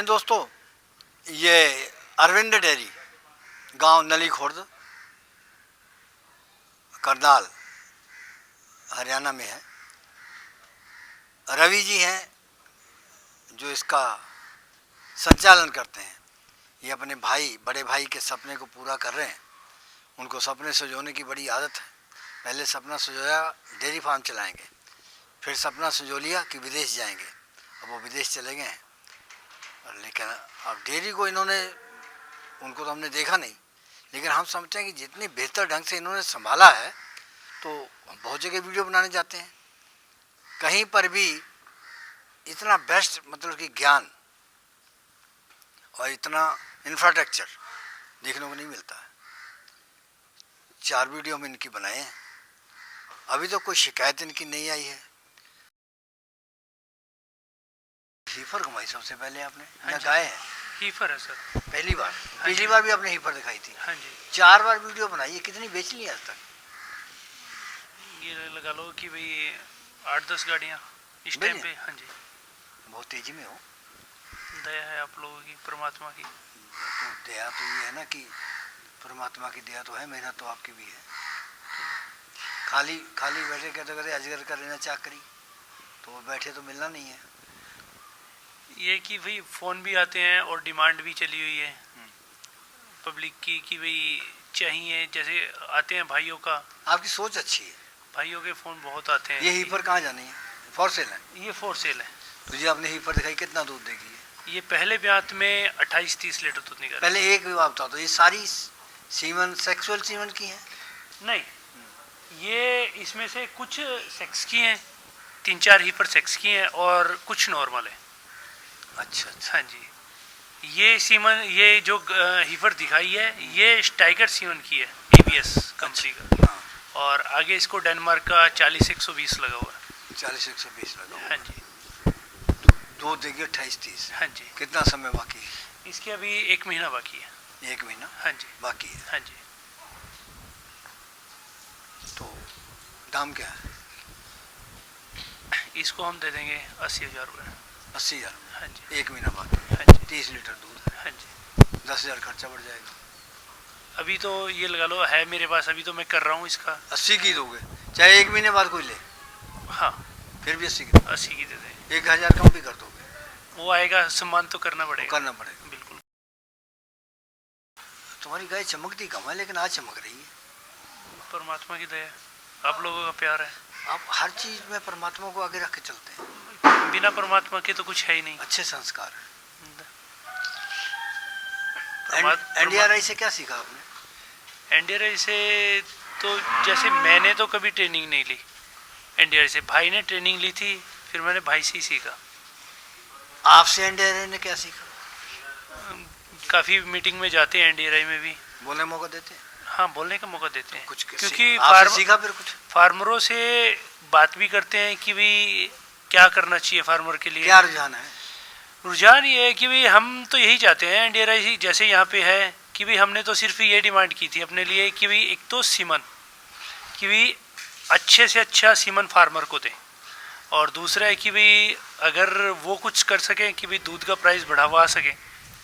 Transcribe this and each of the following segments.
हिंद दोस्तों, ये अरविंद डेयरी गांव नली खुर्द करनाल हरियाणा में है। रवि जी हैं जो इसका संचालन करते हैं। ये अपने भाई बड़े भाई के सपने को पूरा कर रहे हैं। उनको सपने सजोने की बड़ी आदत है। पहले सपना सजोया डेयरी फार्म चलाएंगे, फिर सपना सजो लिया कि विदेश जाएंगे। अब वो विदेश चले गए हैं, लेकिन अब डेयरी को उनको तो हमने देखा नहीं, लेकिन हम समझते हैं कि जितनी बेहतर ढंग से इन्होंने संभाला है तो हम बहुत जगह वीडियो बनाने जाते हैं। कहीं पर भी इतना बेस्ट मतलब कि ज्ञान और इतना इंफ्रास्ट्रक्चर देखने को नहीं मिलता है। 4 वीडियो हम इनकी बनाए हैं, अभी तो कोई शिकायत इनकी नहीं आई है। हीफर घुमाई सबसे पहले आपने? हाँ, गाय है? हीफर है सर। पहली बार? पिछली बार भी आपने हीफर दिखाई थी। हाँ जी। 4 बार वीडियो बनाई है, कितनी बेच ली आज तक? ये लगा लो कि भाई 8-10 गाड़ियाँ इस टाइम पे। हाँ जी। बहुत तेजी में हो। दया है आप लोगों की, परमात्मा की। तो दया तो ये है ना कि परमात्मा की दया तो है, मेहनत तो आपकी भी है। खाली खाली बैठे कहते कहते अजगर कर लेना चाकरी, तो वो बैठे तो मिलना नहीं है। ये कि भाई फ़ोन भी आते हैं और डिमांड भी चली हुई है पब्लिक की कि भाई चाहिए। जैसे आते हैं भाइयों का। आपकी सोच अच्छी है। भाइयों के फ़ोन बहुत आते हैं। ये हीफर कहाँ जानी है? फॉर सेल है? ये फॉर सेल है। तो जी आपने हीफर दिखाई, कितना दूध देगी? ये पहले ब्यात में 28-30 लीटर दूध निकाला। पहले एक भी बात था, तो ये सारी सीमन सेक्सुअल सीमन की है? नहीं, ये इसमें से कुछ सेक्स की हैं, 3-4 हीफर सेक्स की हैं और कुछ नॉर्मल है। अच्छा अच्छा। हाँ जी। ये सीमन, ये जो हीफर दिखाई है, ये स्टाइगर सीमन की है, ABS कंपनी का। हाँ। और आगे इसको डेनमार्क का 40-120 लगा हुआ है। 40-120 लगा हुआ। हाँ जी। दूध देगी 28-30। हाँ जी। कितना समय बाकी है? इसके अभी 1 महीना बाकी है। 1 महीना? हाँ जी बाकी है। हाँ जी। तो दाम क्या है? इसको हम दे देंगे 80,000 रुपये। 80,000? हाँ जी। 1 महीना बाकी। हाँ जी। 30 लीटर दूध। हाँ जी। 10,000 खर्चा बढ़ जाएगा। अभी तो ये लगा लो है मेरे पास, अभी तो मैं कर रहा हूँ इसका। 80 की दोगे चाहे 1 महीने बाद कोई ले? हाँ, फिर भी 80 की? 80 की दे दें। 1,000 कम भी कर दोगे? वो आएगा, सम्मान तो करना पड़ेगा। करना पड़ेगा बिल्कुल। तुम्हारी गाय चमकती कम है, लेकिन आज चमक रही है। परमात्मा की दया, आप लोगों का प्यार है। आप हर चीज में परमात्मा को आगे रख के चलते हैं। बिना परमात्मा के तो कुछ है ही नहीं। अच्छे संस्कार है। परमात्मा। NDRI से क्या सीखा आपने? NDRI से तो जैसे मैंने तो कभी ट्रेनिंग नहीं ली NDRI से, भाई ने ट्रेनिंग ली थी, फिर मैंने भाई से ही सीखा। आपसे NDRI ने क्या सीखा? काफ़ी मीटिंग में जाते हैं NDRI में भी। बोलने मौका देते हैं? हाँ, बोलने का मौका देते हैं। कुछ क्योंकि सीखा फिर कुछ? फार्मरों से बात भी करते हैं कि भाई क्या करना चाहिए फार्मर के लिए। क्या रुझान है? रुझान ये है कि भाई हम तो यही चाहते हैं NDRI जैसे यहाँ पे है कि भाई हमने तो सिर्फ ये डिमांड की थी अपने लिए कि भाई एक तो सीमन, कि भाई अच्छे से अच्छा सीमन फार्मर को दें, और दूसरा है कि भाई अगर वो कुछ कर सकें कि भाई दूध का प्राइस बढ़ावा आ सके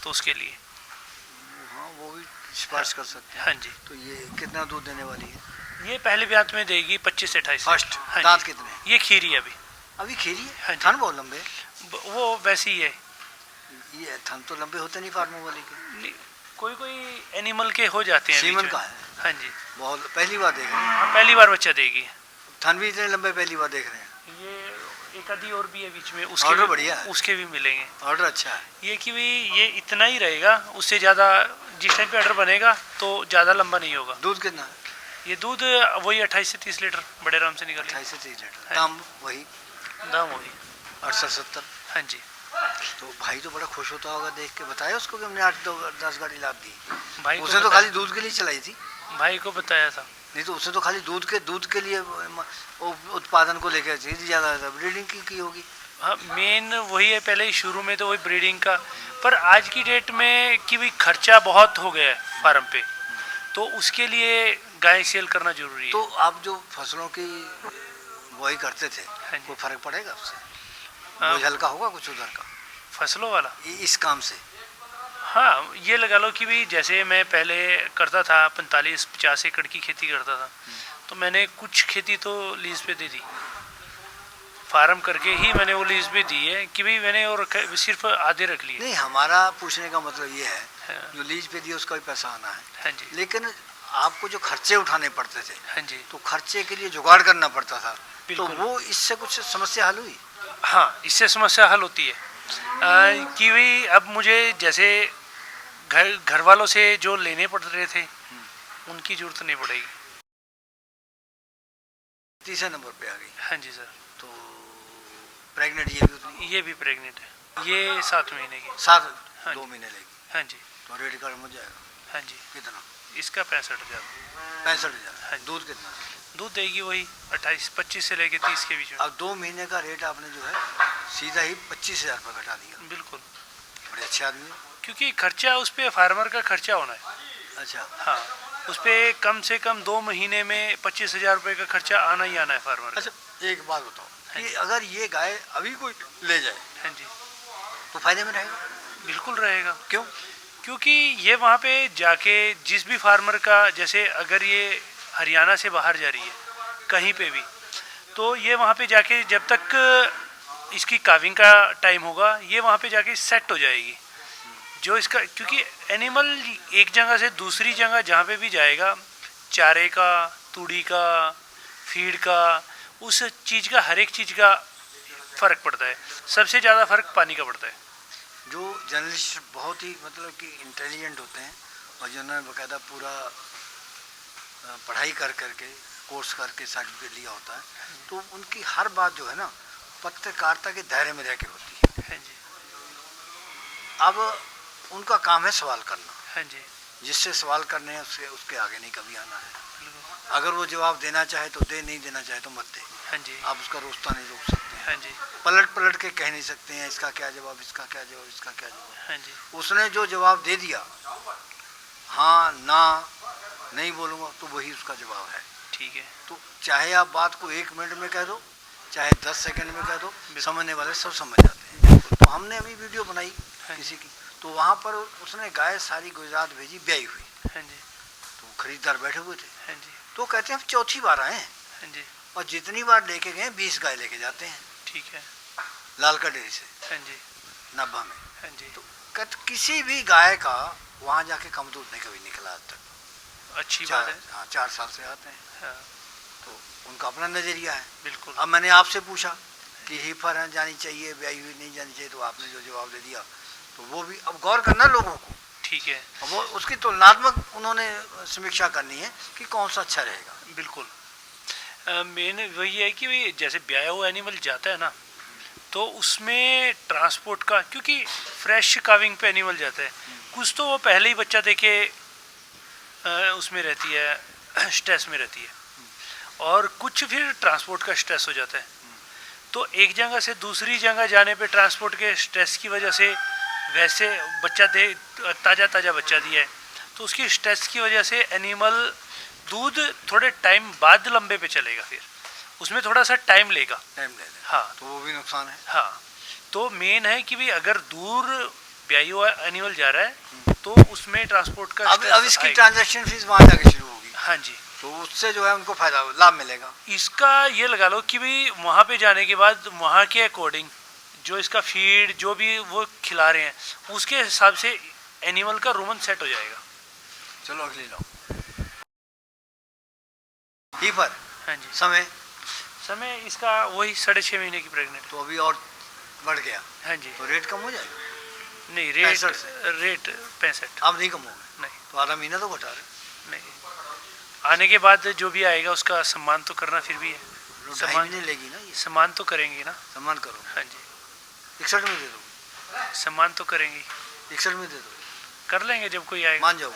तो उसके लिए। हाँ, वो भी सिफारिश कर सकते हैं। हाँ जी। तो ये कितना दूध देने वाली है? ये पहले ब्यात में देगी 25 से 28। फर्स्ट? हाँ दांत जी। कितने? ये खीरी है अभी। अभी खीरी है? हाँ जी। थन बहुत लंबे? वो वैसे ही है। ये थन तो लंबे होते नहीं फार्मर वाले के? कोई कोई एनिमल के हो जाते हैं। सीमन का है? हाँ जी। बहुत पहली बार देख रहे हैं। हाँ, पहली बार बच्चा देगी। थन भी इतने लंबे पहली बार देख रहे हैं। ये एक आधी और भी है बीच में, उसके ऑर्डर भी बढ़िया है। उसके भी मिलेंगे। ऑर्डर अच्छा है। ये कि भाई ये इतना ही रहेगा, उससे ज़्यादा जिस टाइम पे ऑर्डर बनेगा तो ज़्यादा लंबा नहीं होगा। दूध कितना है? ये दूध वही 28 से 30 लीटर बड़े आराम से निकलेगा। 28 से 30 लीटर। हाँ। दाम वही? दाम वही 68-70। हाँ जी। तो भाई तो बड़ा खुश होता होगा देख के। बताया उसको कि हमने 8-10 गाड़ी लाद दी? भाई उसने तो खाली दूध के लिए चलाई थी। भाई को बताया था। नहीं तो उसने तो खाली दूध के लिए उत्पादन को लेकर ज़्यादा ब्रीडिंग की होगी। हाँ, मेन वही है, पहले ही शुरू में तो वही ब्रीडिंग का। पर आज की डेट में कि भाई खर्चा बहुत हो गया है फार्म पे, तो उसके लिए गाय सेल करना जरूरी है। तो आप जो फसलों की बुआई करते थे, हाँ जी। कोई फर्क पड़ेगा उससे? हाँ। बोझ हल्का होगा कुछ उधर का? फसलों वाला इस काम से? हाँ, ये लगा लो कि भी जैसे मैं पहले करता था 45-50 एकड़ की खेती करता था, तो मैंने कुछ खेती तो लीज पे दे दी, फार्म करके ही मैंने वो लीज पे दी है कि भाई मैंने और सिर्फ आधे रख लिए। नहीं, हमारा पूछने का मतलब ये है, हाँ। जो लीज पे दिया उसका भी पैसा आना है। हाँ जी। लेकिन आपको जो खर्चे उठाने पड़ते थे, हाँ जी। तो खर्चे के लिए जुगाड़ करना पड़ता था, तो बिल्कुल। वो इससे कुछ समस्या हल हुई? हाँ, इससे समस्या हल होती है कि भाई अब मुझे जैसे घर वालों से जो लेने पड़ रहे थे उनकी जरूरत नहीं पड़ेगी। तीसरे नंबर पे आ गई। हाँ जी सर। तो प्रेग्नेंट ये भी उतनी? ये भी प्रेग्नेंट है, ये 7 महीने की। 7? हाँ 2 जी। महीने लेगी। हाँ जी। तो रेडी कार्ड हो जाएगा? हाँ जी। कितना? इसका 65,000। 65,000? हाँ जी। दूध कितना? दूध देगी वही 25 से लेके 30 के बीच में। अब 2 महीने का रेट आपने जो है सीधा ही 25,000 रुपये घटा दिया। बिल्कुल, बड़े अच्छे आदमी हो। क्योंकि खर्चा उस पर फार्मर का खर्चा होना है। अच्छा। हाँ, उस पर कम से कम 2 महीने में 25,000 रुपये का खर्चा आना ही आना है फार्मर का। अच्छा, एक बात बताओ हाँ कि जी। अगर ये गाय अभी कोई ले जाए हाँ जी। तो फायदे में रहेगा? बिल्कुल रहेगा। क्यों? क्योंकि ये वहाँ पे जाके जिस भी फार्मर का, जैसे अगर ये हरियाणा से बाहर जा रही है कहीं पे भी, तो ये वहाँ पे जाके जब तक इसकी काविंग का टाइम होगा ये वहाँ पे जाके सेट हो जाएगी। जो इसका, क्योंकि एनिमल एक जगह से दूसरी जगह जहाँ पे भी जाएगा, चारे का, तूड़ी का, फीड का, उस चीज़ का, हर एक चीज़ का फ़र्क पड़ता है। सबसे ज़्यादा फ़र्क पानी का पड़ता है। जो जर्नलिस्ट बहुत ही मतलब कि इंटेलिजेंट होते हैं और जिन्होंने बाकायदा पूरा पढ़ाई कर करके, कोर्स करके सर्टिफिकेट लिया होता है, तो उनकी हर बात जो है ना पत्रकारिता के दायरे में रह के होती है। हाँ जी। अब उनका काम है सवाल करना। हाँ जी। जिससे सवाल करने हैं उसके आगे नहीं कभी आना है। बिल्कुल। अगर वो जवाब देना चाहे तो दे, नहीं देना चाहे तो मत दे। हाँ जी। आप उसका रोस्ता नहीं रोक सकते हैं। हाँ जी। पलट पलट के कह नहीं सकते हैं इसका क्या जवाब, इसका क्या जवाब, इसका क्या जवाब। हाँ जी। उसने जो जवाब दे दिया, हाँ ना नहीं बोलूँगा, तो वही उसका जवाब है। ठीक है। तो चाहे आप बात को 1 मिनट में कह दो, चाहे 10 सेकंड में कह दो, समझने वाले सब समझ जाते हैं। तो हमने अभी वीडियो बनाई किसी की, तो वहाँ पर उसने गाय सारी गुजरात भेजी ब्याई हुई। हाँ जी। तो खरीदार बैठे हुए थे, हाँ जी। तो कहते हैं हम चौथी बार आए हैं हाँ जी। और जितनी बार लेके गए 20 गाय लेके जाते हैं ठीक है। लालका डेयरी से हाँ जी। नाभा में। हाँ जी। तो किसी भी गाय का वहाँ जाके कम दूध नहीं कभी निकला आज तक। अच्छी बात है। हाँ, 4 साल से आते हैं। हाँ। तो उनका अपना नज़रिया है। बिल्कुल। अब मैंने आपसे पूछा कि हीफर है जानी चाहिए, ब्याई हुई नहीं जानी चाहिए, तो आपने जो जवाब दे दिया, तो वो भी अब गौर करना लोगों को। ठीक है। अब वो उसकी तुलनात्मक उन्होंने समीक्षा करनी है कि कौन सा अच्छा रहेगा। बिल्कुल। मेन वही है कि भाई जैसे ब्याया हुआ एनिमल जाता है ना, तो उसमें ट्रांसपोर्ट का, क्योंकि फ्रेश काविंग पे एनिमल जाता है, कुछ तो वो पहले ही बच्चा देके उसमें रहती है, स्ट्रेस में रहती है, और कुछ फिर ट्रांसपोर्ट का स्ट्रेस हो जाता है। तो एक जगह से दूसरी जगह जाने पे ट्रांसपोर्ट के स्ट्रेस की वजह से, वैसे बच्चा दे ताज़ा ताज़ा बच्चा दिया है, तो उसकी स्ट्रेस की वजह से एनिमल दूध थोड़े टाइम बाद लंबे पे चलेगा, फिर उसमें थोड़ा सा टाइम लेगा। टाइम ले लेगा। हाँ। तो वो भी नुकसान है। हाँ, तो मेन है कि भाई अगर दूर ब्याई हुआ एनिमल जा रहा है तो उसमें ट्रांसपोर्ट का अब इसकी ट्रांजैक्शन फीस वहाँ जाके शुरू होगी। हाँ जी। तो उससे जो है उनको फायदा, लाभ मिलेगा। इसका ये लगा लो कि भाई वहाँ पे जाने के बाद वहाँ के अकॉर्डिंग जो इसका फीड जो भी वो खिला रहे हैं, उसके हिसाब से एनिमल का रूमन सेट हो जाएगा। चलो अगली लो। हीफर। हाँ जी। समय इसका वही 6.5 महीने की प्रेग्नेंट। तो अभी और बढ़ गया। हाँ जी। तो रेट कम हो जाएगा? नहीं, 65। अब नहीं कम होगा? नहीं। तो आधा महीना तो घटा रहे। नहीं, आने के बाद जो भी आएगा उसका सम्मान तो करना फिर भी है। 2.5 महीने लेगी ना ये। सम्मान तो करेंगे ना। सम्मान करो। हाँ जी। 61 में दे दो। सम्मान तो करेंगे। 61 में दे दो। कर लेंगे जब कोई आएगा। मान जाओ।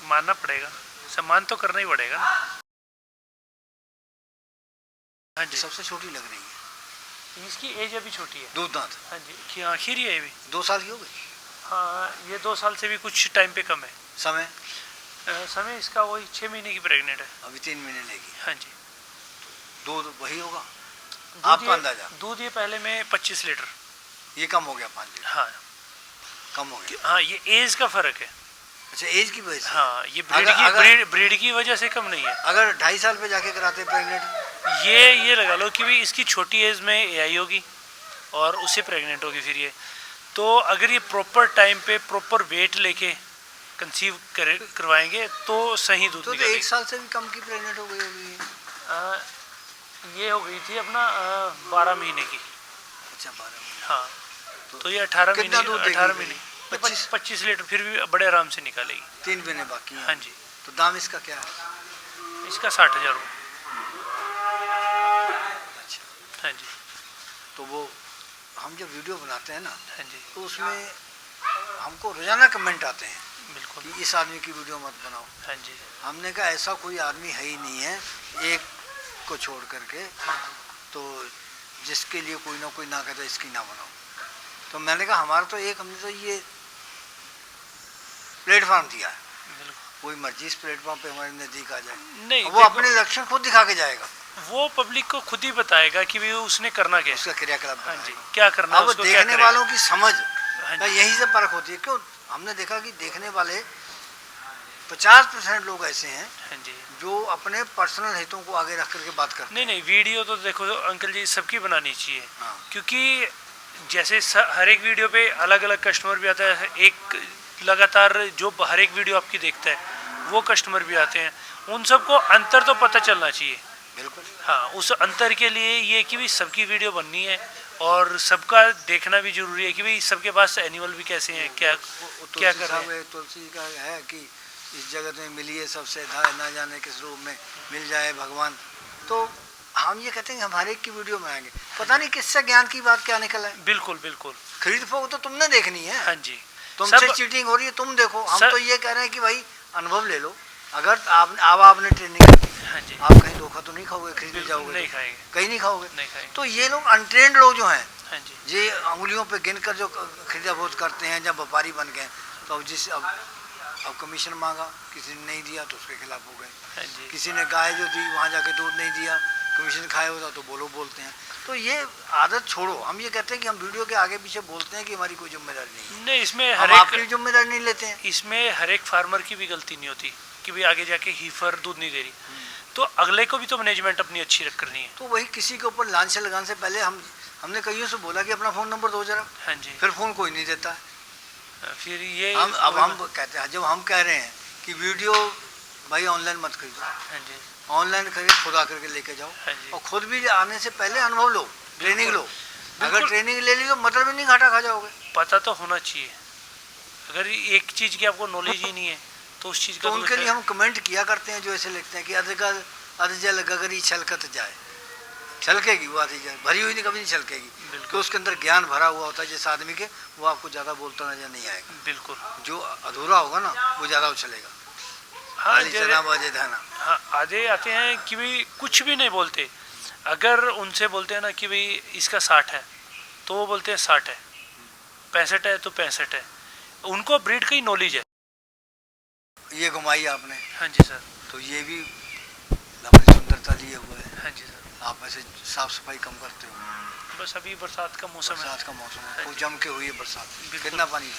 मानना पड़ेगा, सम्मान तो करना ही पड़ेगा ना। हाँ जी। सबसे छोटी लग रही है। इसकी एज अभी छोटी है। दूध दांत। हाँ जी, आखिर ही है अभी। 2 साल की हो गई? हाँ, ये 2 साल से भी कुछ टाइम पे कम है। समय इसका वही 6 महीने की प्रेग्नेंट है। अभी 3 महीने लेगी। हाँ जी। दूध वही होगा दूध आपका ये- अंदाजा? दूध ये पहले में 25 लीटर। ये कम हो गया 5 लीटर, हाँ कम हो गया। हाँ, ये एज का फर्क है। अच्छा, एज की वजह से? हाँ, ये ब्रीड की वजह से कम नहीं है। अगर 2.5 साल पे जाके कराते प्रेग्नेंट, ये लगा लो कि भाई इसकी छोटी एज में एआई होगी और उससे प्रेग्नेंट होगी फिर ये, तो अगर ये प्रॉपर टाइम पे प्रॉपर वेट लेके कंसीव करवाएंगे तो सही दूध तो निकलेगी। 1 साल से भी कम की प्रेग्नेंट हो गई होगी। ये हो गई थी अपना 12 महीने की। अच्छा, 12 महीने। हाँ, तो ये 18 कितना दूध महीने, देगी 18 फिर? महीने 25 25 लीटर फिर भी बड़े आराम से निकालेगी। 3 महीने बाकी हैं। हाँ जी, तो दाम इसका क्या है? इसका 60,000 रुपये। अच्छा, हाँ जी, तो वो हम जब वीडियो बनाते हैं ना, हाँ जी, तो उसमें हमको रोजाना कमेंट आते हैं बिल्कुल। कि इस आदमी की वीडियो मत बनाओ। हाँ जी, हमने कहा ऐसा कोई आदमी है ही नहीं है, एक को छोड़ करके, तो जिसके लिए कोई ना कोई ना कहता इसकी ना बनाओ। तो मैंने कहा हमारा तो एक, हमने तो ये प्लेटफॉर्म दिया है, बिल्कुल। कोई मर्जी इस प्लेटफॉर्म पे हमारे नज़दीक आ जाए, नहीं, वो अपने लक्षण खुद दिखा के जाएगा, वो पब्लिक को खुद ही बताएगा कि भाई उसने करना क्या है। उसका क्रियाकलाप हाँ जी, बताएगा। क्या करना है, अब उसको क्या देखने करेगा। वालों की समझ हाँ का जी, यही से फर्क होती है। क्यों? हमने देखा कि देखने वाले 50% लोग ऐसे हैं हाँ जी। जो अपने पर्सनल हितों को आगे रख करके बात करते हैं। नहीं, वीडियो तो देखो अंकल जी सबकी बनानी चाहिए, हाँ। क्योंकि जैसे हर एक वीडियो पे अलग अलग कस्टमर भी आता है। एक लगातार जो हर एक वीडियो आपकी देखता है वो कस्टमर भी आते हैं, उन सबको अंतर तो पता चलना चाहिए। बिल्कुल। हाँ, उस अंतर के लिए ये कि भाई सबकी वीडियो बननी है और सबका देखना भी जरूरी है कि भाई सबके पास एनिमल भी कैसे हैं, क्या क्या कर रहे हैं। तुलसी का है कि इस जगत में मिलिए सबसे ना जाने किस रूप में मिल जाए भगवान। तो हम ये कहते हैं हमारे की वीडियो में आएंगे, पता नहीं किससे ज्ञान की बात क्या निकल है। बिल्कुल बिल्कुल। खरीद फोक तो तुमने देखनी है। हाँ जी, तुमसे चीटिंग हो रही है, तुम देखो। हम तो ये कह रहे हैं कि भाई अनुभव ले लो। अगर आपने ट्रेनिंग कर दी, हाँ जी, आप कहीं धोखा तो नहीं खाओगे, खरीदने जाओगे नहीं खाएंगे, कहीं नहीं खाओगे। नहीं खाएंगे। तो ये लोग अनट्रेंड लोग जो हैं, हाँ जी, ये अंगुलियों पे गिनकर जो खरीदा बोझ करते हैं, जब व्यापारी बन गए तो अब कमीशन मांगा, किसी ने नहीं दिया तो उसके खिलाफ हो गए। हाँ जी, किसी ने गाय जो दी वहाँ जाके दूध नहीं दिया, कमीशन खाए होता तो बोलते हैं। तो ये आदत छोड़ो। हम ये कहते हैं कि हम वीडियो के आगे पीछे बोलते हैं कि हमारी कोई जिम्मेदारी नहीं है। नहीं, इसमें हम आपकी जिम्मेदारी नहीं लेते हैं। इसमें हर एक फार्मर की भी गलती नहीं होती कि भाई आगे जाके हीफर दूध नहीं दे रही, तो अगले को भी तो मैनेजमेंट अपनी अच्छी रख करनी है। तो वही किसी के ऊपर लांछन लगाने से पहले हमने कईयों से बोला कि अपना फ़ोन नंबर दो जरा। हाँ जी, फिर फ़ोन कोई नहीं देता है। फिर ये हम कहते हैं, जब हम कह रहे हैं कि वीडियो भाई ऑनलाइन मत खरीदो, हाँ जी, ऑनलाइन खरीद खुद आकर के लेके जाओ, हाँ जी, और खुद भी आने से पहले अनुभव लो, ट्रेनिंग लो। अगर बिल्कुल। ट्रेनिंग ले ली तो मतलब ही नहीं घाटा खा जाओगे। पता तो होना चाहिए। अगर एक चीज़ की आपको नॉलेज ही नहीं है तो उस चीज़ का तो उनके लिए हम कमेंट किया करते हैं जो ऐसे लिखते हैं कि अधजल गगरी छलकत जाए, छलकेगी वो आधी जाए, भरी हुई नहीं कभी नहीं छलकेगी, तो उसके अंदर ज्ञान भरा हुआ होता है जिस आदमी के, वो आपको ज़्यादा बोलता नजर नहीं आएगा। बिल्कुल। जो अधूरा होगा ना वो ज़्यादा उछलेगा। हाँ, चना बाजे धाना। हाँ, आधे आते हैं कि भाई कुछ भी नहीं बोलते। अगर उनसे बोलते हैं ना कि भाई इसका 60 है तो वो बोलते हैं 60 है, 65 है तो 65 है। उनको ब्रीड की नॉलेज है। ये घुमाई आपने। हाँ जी सर। तो ये भी अपनी सुंदरता लिए हुए है। हाँ जी सर। आप वैसे साफ सफाई कम करते हो। बस अभी बरसात का मौसम है। बरसात का मौसम है, हाँ खूब जी। जम के हुई है बरसात। बिल्कुल। कितना पानी?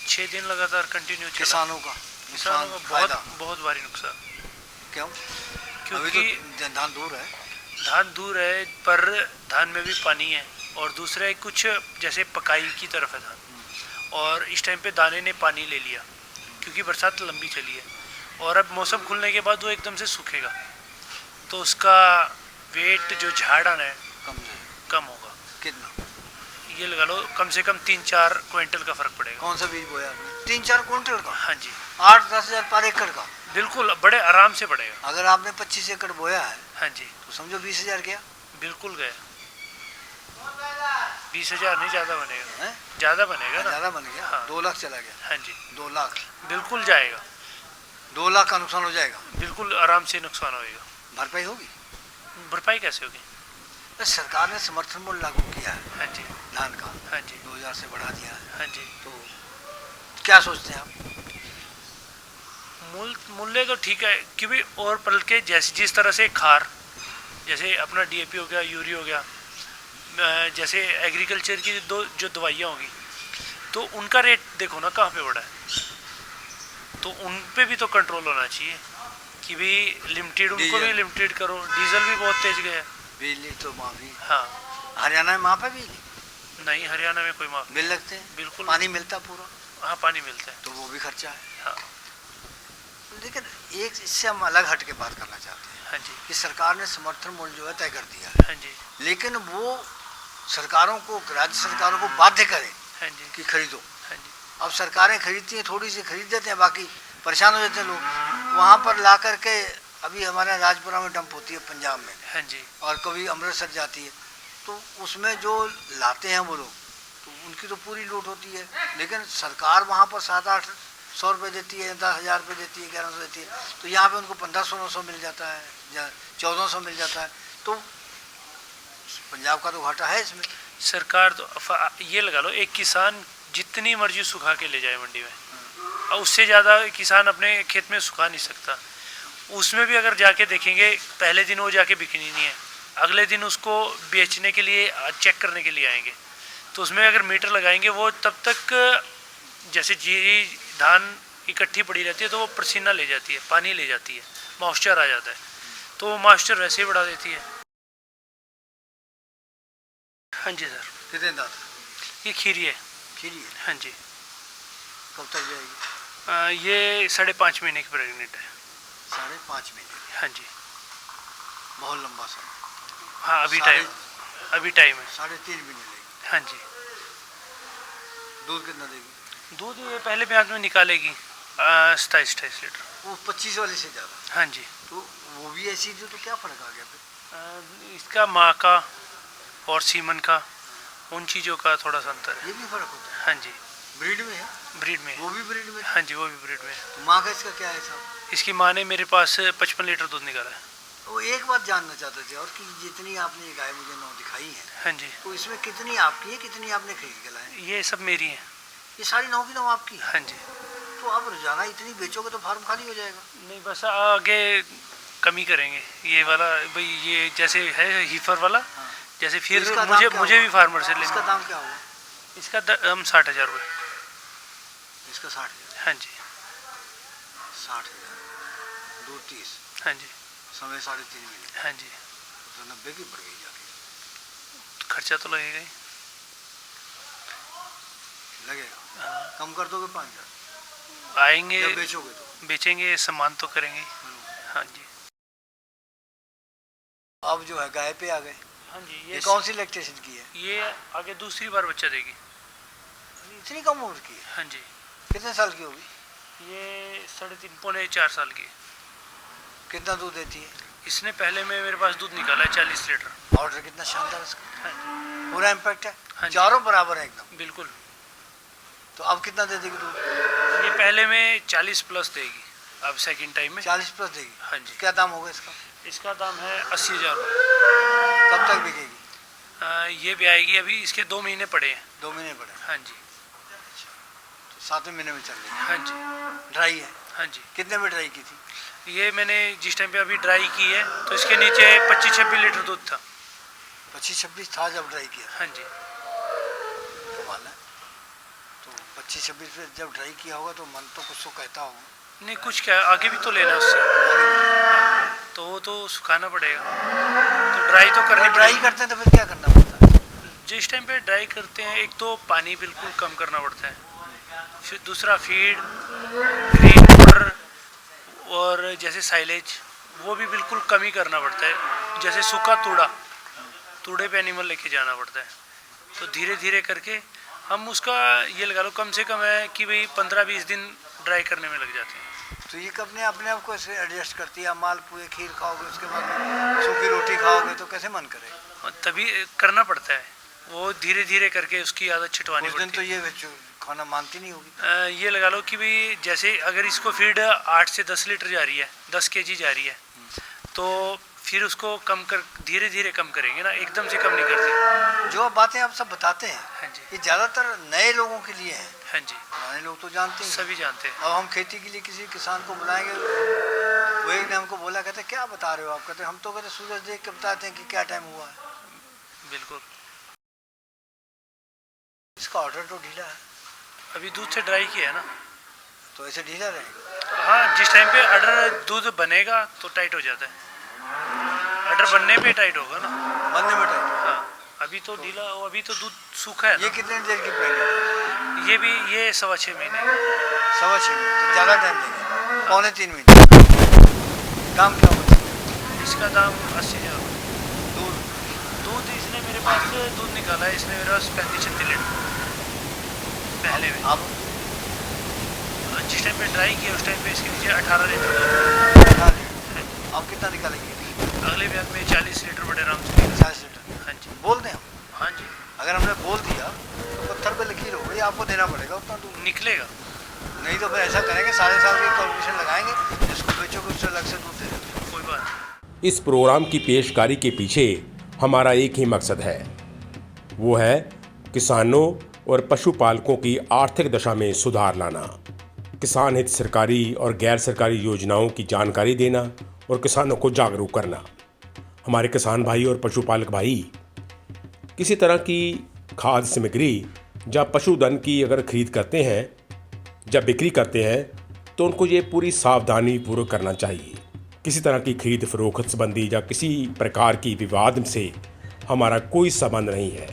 6 दिन लगातार कंटिन्यू चला। किसानों का किसानों का फायदा बहुत भारी नुकसान। क्यों? अभी क्योंकि तो धान दूर है। धान दूर है पर धान में भी पानी है, और दूसरा एक कुछ जैसे पकाई की तरफ है धान, और इस टाइम पे दाने ने पानी ले लिया क्योंकि बरसात लंबी चली है, और अब मौसम खुलने के बाद वो एकदम से सूखेगा तो उसका वेट जो झाड़ आना है कम होगा। कितना? ये लगा लो कम से कम 3-4 क्विंटल का फर्क पड़ेगा। कौन सा बीज बोया आपने? 3-4 क्विंटल का? हाँ जी, 8-10 हज़ार पर एकड़ का? बिल्कुल, बड़े आराम से पड़ेगा। अगर आपने 25 एकड़ बोया है हाँ जी, तो समझो 20,000 गया। बिल्कुल गया। 20,000 नहीं, ज़्यादा बनेगा। हैं? ज़्यादा बनेगा ना। ज़्यादा बन गया। हाँ। 2 लाख चला गया। हाँ जी, 2 लाख। बिल्कुल जाएगा। 2 लाख का नुकसान हो जाएगा। बिल्कुल आराम से नुकसान होएगा। भरपाई होगी? भरपाई कैसे होगी? तो सरकार ने समर्थन मूल्य लागू किया है हाँ जी, धान का, हाँ जी, 2000 से बढ़ा दिया है। हाँ जी। तो क्या सोचते हैं आप? मूल्य तो ठीक है क्योंकि और पल के जैसे जिस तरह से खार, जैसे अपना डीएपी हो गया, यूरिया हो गया, जैसे एग्रीकल्चर की जो दवाइयाँ होगी, तो उनका रेट देखो ना कहाँ पे बढ़ा है, तो उन पे भी तो कंट्रोल होना चाहिए कि भी लिमिटेड, उनको भी लिमिटेड करो। डीजल भी बहुत तेज गया है। बिजली तो माफी, हाँ, हरियाणा में माफ है बिजली? नहीं, हरियाणा में कोई माफ बिल लगते हैं, बिल्कुल। पानी मिलता पूरा। हाँ, पानी मिलता है, तो वो भी खर्चा है। हाँ। लेकिन एक इससे हम अलग हट के बात करना चाहते हैं। हाँ जी, कि सरकार ने समर्थन मूल्य जो है तय कर दिया है, हाँ जी, लेकिन वो सरकारों को, राज्य सरकारों को बाध्य करे हाँ जी, कि खरीदो। हाँ जी, अब सरकारें खरीदती हैं, थोड़ी सी खरीद देते हैं, बाकी परेशान हो जाते हैं लोग। वहाँ पर ला करके, अभी हमारे राजपुरा में डंप होती है पंजाब में, हाँ जी, और कभी अमृतसर जाती है, तो उसमें जो लाते हैं वो लोग, तो उनकी तो पूरी लूट होती है। लेकिन सरकार वहाँ पर 700-800 रुपये देती है, 10,000 रुपये देती है, 1100 देती है, तो यहाँ पे उनको 1500-900 मिल जाता है या 1400 मिल जाता है। तो पंजाब का तो घाटा है इसमें। सरकार तो ये लगा लो, एक किसान जितनी मर्जी सुखा के ले जाए मंडी में, और उससे ज़्यादा किसान अपने खेत में सुखा नहीं सकता। उसमें भी अगर जाके देखेंगे, पहले दिन वो जाके बिकनी नहीं है, अगले दिन उसको बेचने के लिए, चेक करने के लिए आएंगे, तो उसमें अगर मीटर लगाएंगे, वो तब तक जैसे जीरी धान इकट्ठी पड़ी रहती है, तो वो पसीना ले जाती है, पानी ले जाती है, मॉइस्चर आ जाता है, तो वो मॉइस्चर वैसे ही बढ़ा देती है। हाँ जी सर। कितने दांत? ये खीरी है। खीरी है? हाँ जी। कब तक जाएगी? ये 5.5 महीने की प्रेगनेंट है। 5.5 महीने? हाँ जी। बहुत लंबा समय। हाँ, अभी टाइम है। 3.5 महीने लेगी? हाँ जी। दूध कितना देगी? दूध ये पहले ब्याज में निकालेगी 27-28 लीटर। वो 25 वाले से ज़्यादा? हाँ जी। तो वो भी ऐसी जो, तो क्या फ़र्क आ गया फिर? इसका माँ का और सीमन का, उन चीज़ों का थोड़ा सा अंतर है। ये भी फ़र्क होता है? हाँ जी। ब्रीड में है? ब्रीड में। वो भी ब्रीड में? हाँ जी, वो भी ब्रीड में है। तो माँ का इसका क्या है साहब? इसकी माँ ने मेरे पास 55 लीटर दूध निकाला है। वो एक बात जानना चाहते थे, और कि जितनी आपने ये गाय मुझे 9 दिखाई है, हाँ जी, तो इसमें कितनी आपकी है, कितनी आपने खरीद के लाए? ये सब मेरी है। ये सारी 9 की 9 आपकी? हाँ जी। तो अब रोजाना इतनी बेचोगे तो फार्म खाली हो जाएगा। नहीं, बस आगे कमी करेंगे ये वाला भाई, ये जैसे है हीफर वाला। हाँ। जैसे फिर तो मुझे भी फार्मर से लेना। इसका दाम क्या होगा? इसका दाम 60,000 रुपये। इसका 60,000? हाँ जी। 60,000, 2-30। हाँ जी। समय 3.5 महीने। हाँ जी। तो 90 की पड़ गई जाके। खर्चा तो लगेगा ही। लगेगा। कम कर दोगे 5,000? आएंगे, जब बेचोगे तो? बेचेंगे, सम्मान तो करेंगे। हाँ जी। अब जो है गाय पे आ गए। हाँ जी। ये कौन सी लैक्टेशन की है? ये आगे दूसरी बार बच्चा देगी। इतनी कम उम्र की है? हाँ जी। कितने साल की होगी? ये 3.5-4 साल की है। कितना दूध देती है? इसने पहले में मेरे पास दूध निकाला है 40 लीटर। ऑर्डर कितना शानदार इसका। हाँ जी। पूरा इम्पैक्ट है। हाँ जी। चारों बराबर है एकदम। बिल्कुल। तो अब कितना दे देगी दूध? ये पहले में 40 प्लस देगी, अब सेकंड टाइम में 40 प्लस देगी? हाँ जी। क्या दाम होगा इसका? इसका दाम है 80,000 रुपये। कब तक बिकेगी? ये भी आएगी, अभी इसके 2 महीने पड़े हैं। 2 महीने पड़े? हाँ जी। तो 7वें महीने में चल रही है? हाँ जी। ड्राई है? हाँ जी। कितने में ड्राई की थी? ये मैंने जिस टाइम पे अभी ड्राई की है, तो इसके नीचे 25-26 लीटर दूध था। 25-26 था जब ड्राई किया? हाँ जी। कमाल है। तो 25-26 पे जब ड्राई किया होगा तो मन तो कुछ तो कहता होगा। नहीं, कुछ क्या, आगे भी तो लेना है उससे। हाँ, तो वो तो सुखाना पड़ेगा, तो ड्राई तो करनी ड्राई पड़ेगी। करते हैं तो फिर क्या करना पड़ता है? जिस टाइम पे ड्राई करते हैं, एक तो पानी बिल्कुल कम करना पड़ता है, फिर दूसरा फीड, ग्रीन पाउडर और जैसे साइलेज, वो भी बिल्कुल कम ही करना पड़ता है। जैसे सूखा तूड़े पे एनिमल लेके जाना पड़ता है, तो धीरे धीरे करके हम उसका ये लगा लो, कम से कम है कि भाई 15-20 दिन ड्राई करने में लग जाते हैं। तो ये अपने आप को ऐसे एडजस्ट करती है? मालपुए खीर खाओगे, उसके बाद में सूखी रोटी खाओगे, तो कैसे मन करेगा? और तभी करना पड़ता है, वो धीरे धीरे करके उसकी आदत छिटवानी उस दिन पड़ती तो है। ये खाना मानती नहीं होगी। ये लगा लो कि भाई जैसे अगर इसको फीड 8 से 10 लीटर जा रही है, 10 kg जा रही है, तो फिर उसको कम कर, धीरे धीरे कम करेंगे ना, एकदम से कम नहीं करते। जो बातें आप सब बताते हैं, हाँ जी। ये ज़्यादातर नए लोगों के लिए है। हाँ जी। पुराने लोग तो जानते हैं। सभी जानते हैं। अब हम खेती के लिए किसी किसान को बुलाएंगे, वो एक ने हमको बोला, कहते क्या बता रहे हो आप? कहते हम तो कहते सूरज देख के बताते हैं कि क्या टाइम हुआ है। बिल्कुल। इसका ऑर्डर तो ढीला है, अभी दूध से ड्राई किया है ना। तो ऐसे ढीला रहेगा। हाँ, जिस टाइम पे ऑर्डर दूध बनेगा तो टाइट हो जाता है, ऑर्डर बनने पे टाइट होगा ना। बनने में टाइम। हाँ, अभी तो ढीला, अभी तो दूध सूखा है ये ना। कितने देर की प्रेगनेंट? ये भी ये 6.25 महीने। 6.25 महीने, तो ज़्यादा टाइम देंगे, 2.25 महीने। दाम क्या होगा इसका दाम 80,000। दूध? दूध इसने मेरे पास दूध निकाला है, इसने मेरे पास 35-36 लीटर पहले में। आप जिस टाइम पे ड्राई किया उस टाइम पे इसके नीचे 18 लीटर दूध निकाल लीजिए। है। आप कितना निकालेंगे? अगले ब्याज में 40 लीटर बड़े आराम से निकल। 40 लीटर। हाँ जी, बोल दें हम? हाँ जी, अगर हमने बोल दिया तो पत्थर पे लकीर हो गई, आपको देना पड़ेगा उतना दूध। निकलेगा। नहीं तो फिर ऐसा करेंगे, साढ़े साल की कॉम्पिटिशन लगाएंगे, जिसको बेचोगे उससे अलग से दूध दे देंगे। कोई बात नहीं। इस प्रोग्राम की पेशकारी के पीछे हमारा एक ही मकसद है, वो है किसानों और पशुपालकों की आर्थिक दशा में सुधार लाना, किसान हित सरकारी और गैर सरकारी योजनाओं की जानकारी देना और किसानों को जागरूक करना। हमारे किसान भाई और पशुपालक भाई किसी तरह की खाद्य सामग्री या पशुधन की अगर खरीद करते हैं या बिक्री करते हैं तो उनको ये पूरी सावधानी पूर्वक करना चाहिए। किसी तरह की खरीद फरोख्त संबंधी या किसी प्रकार की विवाद से हमारा कोई संबंध नहीं है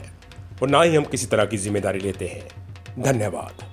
और ना ही हम किसी तरह की जिम्मेदारी लेते हैं। धन्यवाद।